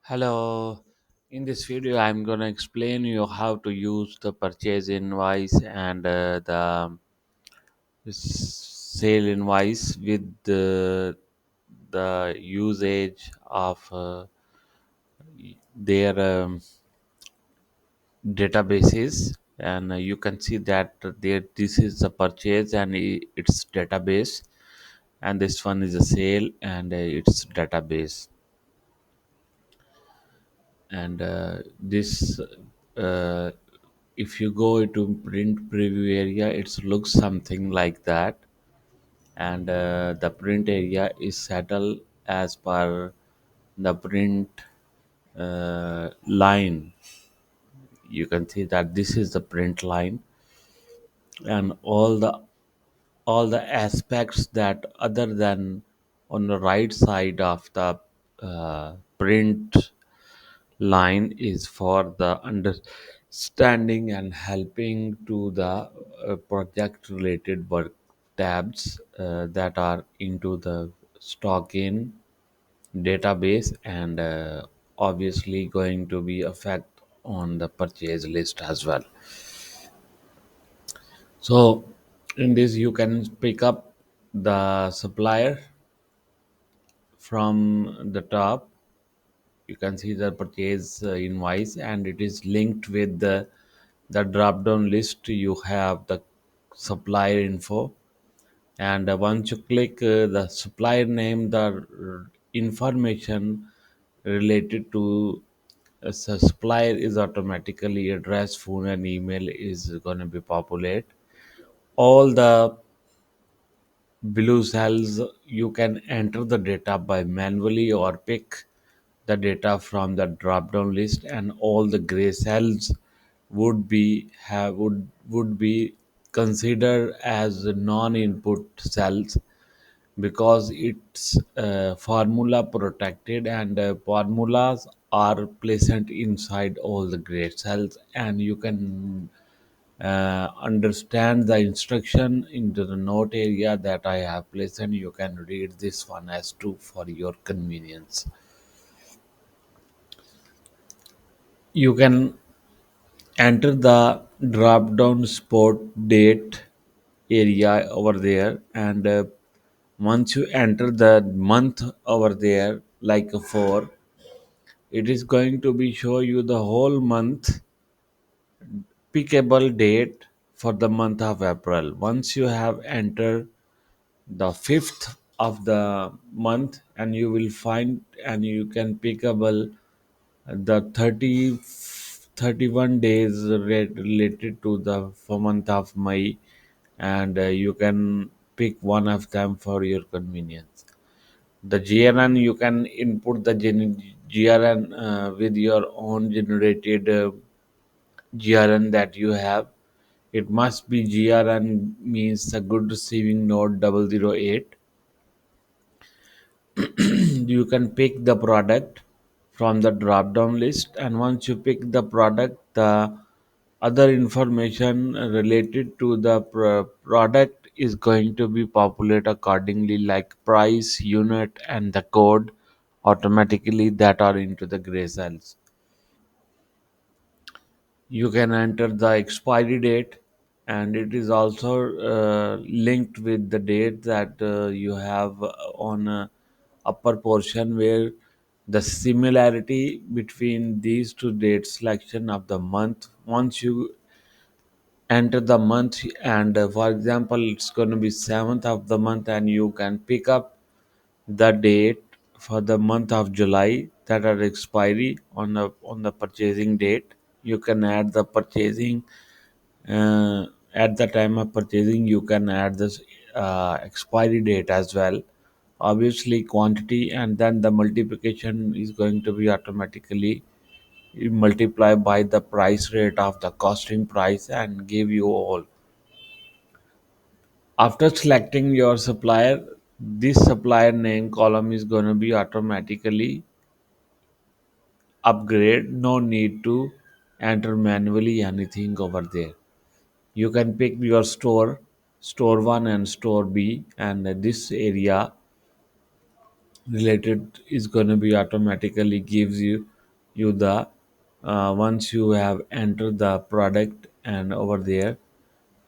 Hello. In this video, I'm gonna explain you how to use the purchase invoice and the sale invoice with the usage of their databases. And you can see that there this is the purchase and its database, and this one is a sale and its database. And this uh, if you go into print preview area, it looks something like that. And the print area is settled as per the print line. You can see that this is the print line, and all the aspects that other than on the right side of the print line is for the understanding and helping to the project related work tabs that are into the stock in database, and obviously going to be effect on the purchase list as well. So in this you can pick up the supplier from the top. You can see the purchase invoice, and it is linked with the drop down list. You have the supplier info, and once you click the supplier name, the information related to supplier is automatically address, phone and email is going to be populate. All the blue cells you can enter the data by manually or pick the data from the drop down list, and all the gray cells would be considered as non input cells, because it's formula protected, and formulas are present inside all the gray cells, and you can understand the instruction into the note area that I have placed, and you can read this one as to for your convenience. You can enter the drop down spot date area over there, and once you enter the month over there like a 4, it is going to be show you the whole month pickable date for the month of April. Once you have entered the 5th of the month, and you will find and you can pickable the 31 days related to the for month of May, and you can pick one of them for your convenience. The GRN, you can input the GRN with your own generated GRN that you have. It must be GRN means a good receiving node 008. You can pick the product from the drop down list, and once you pick the product, the other information related to the product is going to be populated accordingly, like price, unit and the code automatically that are into the gray cells. You can enter the expiry date, and it is also linked with the date that you have on upper portion, where the similarity between these two dates selection of the month. Once you enter the month, and for example it's going to be 7th of the month, and you can pick up the date for the month of July that are expiry on the purchasing date. You can add the purchasing at the time of purchasing. You can add this expiry date as well, obviously quantity, and then the multiplication is going to be automatically you multiply by the price rate of the costing price and give you all. After selecting your supplier, this supplier name column is going to be automatically upgrade. No need to enter manually anything over there. You can pick your store 1 and store B, and this area related is going to be automatically gives you you the once you have entered the product and over there,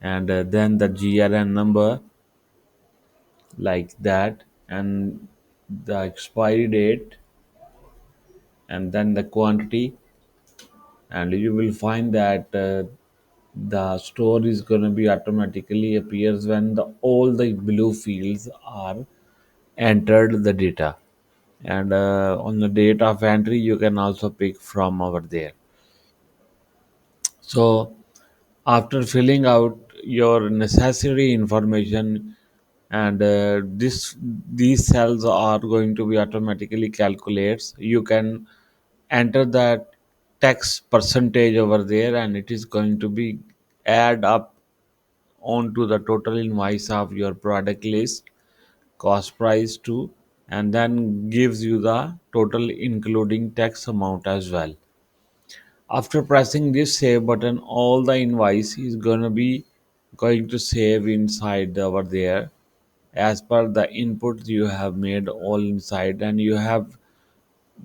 and then the GRN number like that, and the expiry date, and then the quantity, and you will find that the store is going to be automatically appears when the all the blue fields are entered the data, and on the date of entry you can also pick from over there. So after filling out your necessary information, and these cells are going to be automatically calculates, you can enter that tax percentage over there, and it is going to be add up onto the total invoice of your product list, cost price too, and then gives you the total including tax amount as well. After pressing this save button, all the invoice is gonna be going to save inside over there as per the input you have made all inside, and you have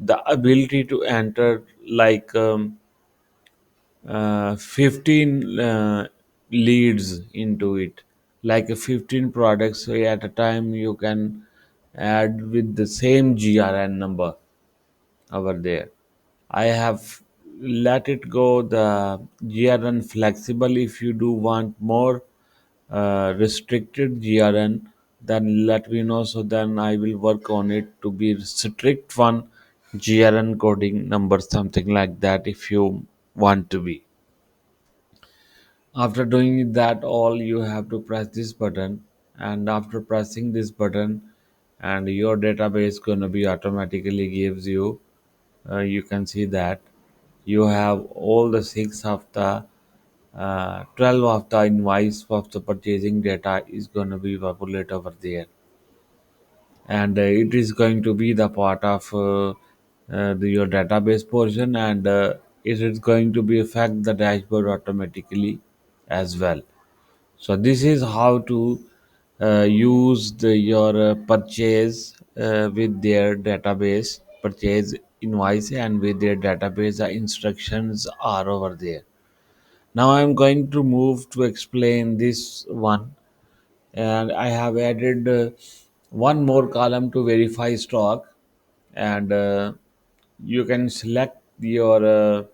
the ability to enter like 15 leads into it, like 15 products. So at a time you can add with the same GRN number over there. I have let it go the GRN flexible. If you do want more restricted GRN, then let me know. So then I will work on it to be strict one GRN coding number, something like that. If you want to be. After doing that, all you have to press this button, and after pressing this button, and your database gonna be automatically gives you. You can see that you have all the six of the 12 of the invoice of the purchasing data is going to be populated over there, and it is going to be the part of your database portion, and it is going to be affect the dashboard automatically as well. So this is how to use your purchase with their database purchase invoice, and with their database the instructions are over there. Now I'm going to move to explain this one, and I have added one more column to verify stock, and you can select your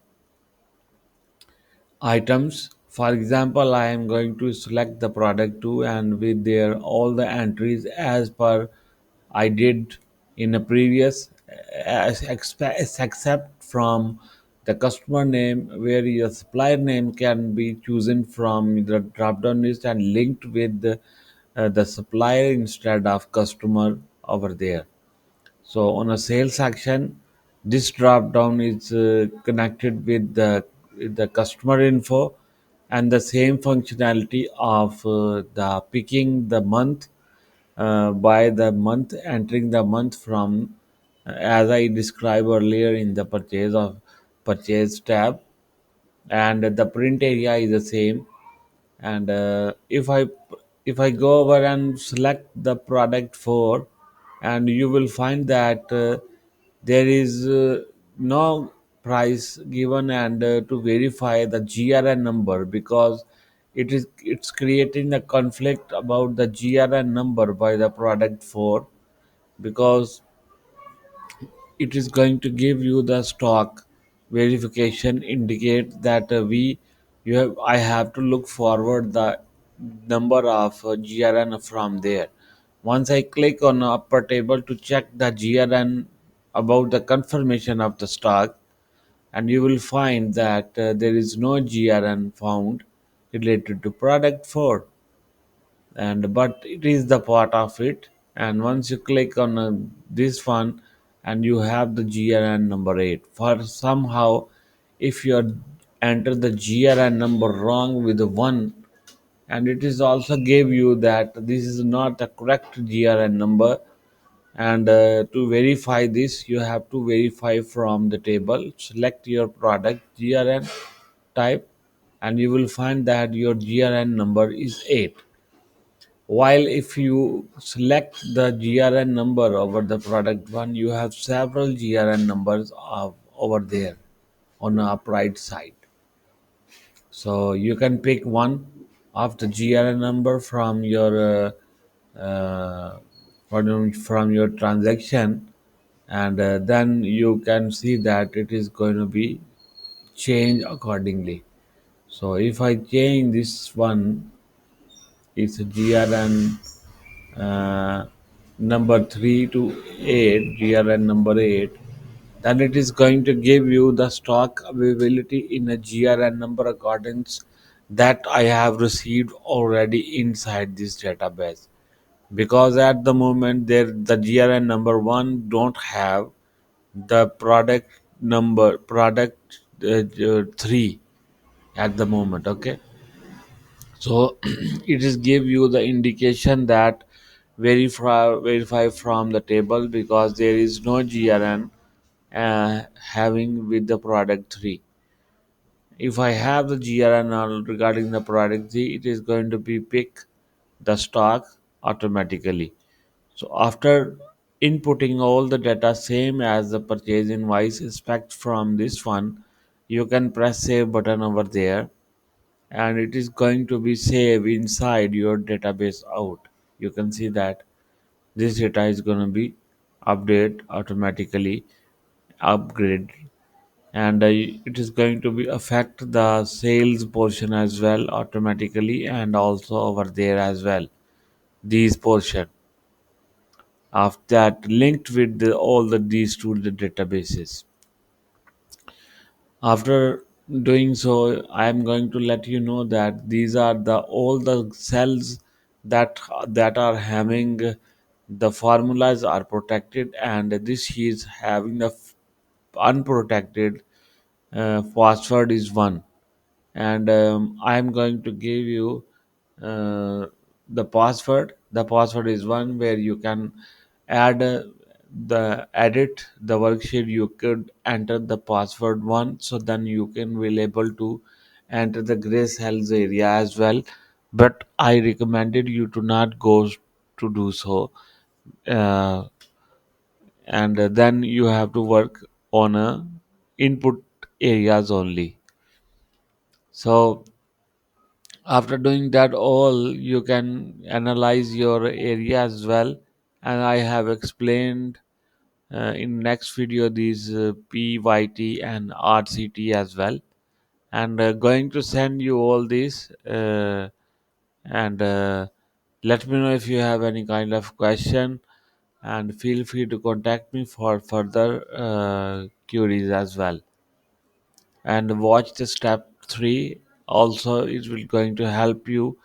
items. For example, I am going to select the product too, and with their all the entries as per I did in a previous, except from the customer name, where your supplier name can be chosen from the drop down list and linked with the supplier instead of customer over there. So on a sales action, this drop down is connected with the customer info, and the same functionality of the picking the month by the month, entering the month from as I described earlier in the purchase tab, and the print area is the same. And if I go over and select the product for, and you will find that there is no price given, and to verify the GRN number, because it's creating a conflict about the GRN number by the product for, because it is going to give you the stock verification indicate that we you have I have to look forward the number of GRN from there. Once I click on upper table to check the GRN about the confirmation of the stock, and you will find that there is no GRN found related to product 4, and but it is the part of it. And once you click on this one, and you have the GRN number 8 for somehow, if you enter the GRN number wrong with the 1, and it is also gave you that this is not the correct GRN number, and to verify this you have to verify from the table, select your product GRN type, and you will find that your GRN number is 8. While if you select the GRN number over the product one, you have several GRN numbers of over there on the upright side. So you can pick one of the GRN number from your from your transaction, and then you can see that it is going to be changed accordingly. So if I change this one, it's a GRN uh, number 3 to 8, GRN number 8, then it is going to give you the stock availability in a GRN number accordance that I have received already inside this database. Because at the moment there the GRN number 1 don't have the product 3 at the moment. Okay, so it is give you the indication that verify from the table, because there is no GRN having with the product 3. If I have the GRN regarding the product 3, it is going to be pick the stock automatically. So after inputting all the data same as the purchase invoice expect from this one, you can press save button over there, and it is going to be saved inside your database out. You can see that this data is going to be update automatically, upgrade, and it is going to be affect the sales portion as well automatically, and also over there as well these portion of that linked with all the these two the databases. After doing so, I am going to let you know that these are the all the cells that are having the formulas are protected, and this is having the unprotected password is one. And I am going to give you uh, the password. The password is one where you can add the edit the worksheet. You could enter the password one, so then you can will able to enter the gray cells area as well. But I recommended you to not go to do so, uh, and then you have to work on a input areas only. So after doing that all, you can analyze your area as well, and I have explained in next video these pyt and rct as well, and going to send you all these, and let me know if you have any kind of question, and feel free to contact me for further queries as well. And watch the step 3 also, it will going to help you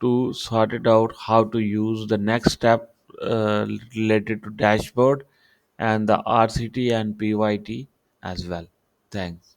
to sort it out how to use the next step related to dashboard and the RCT and PYT as well. Thanks.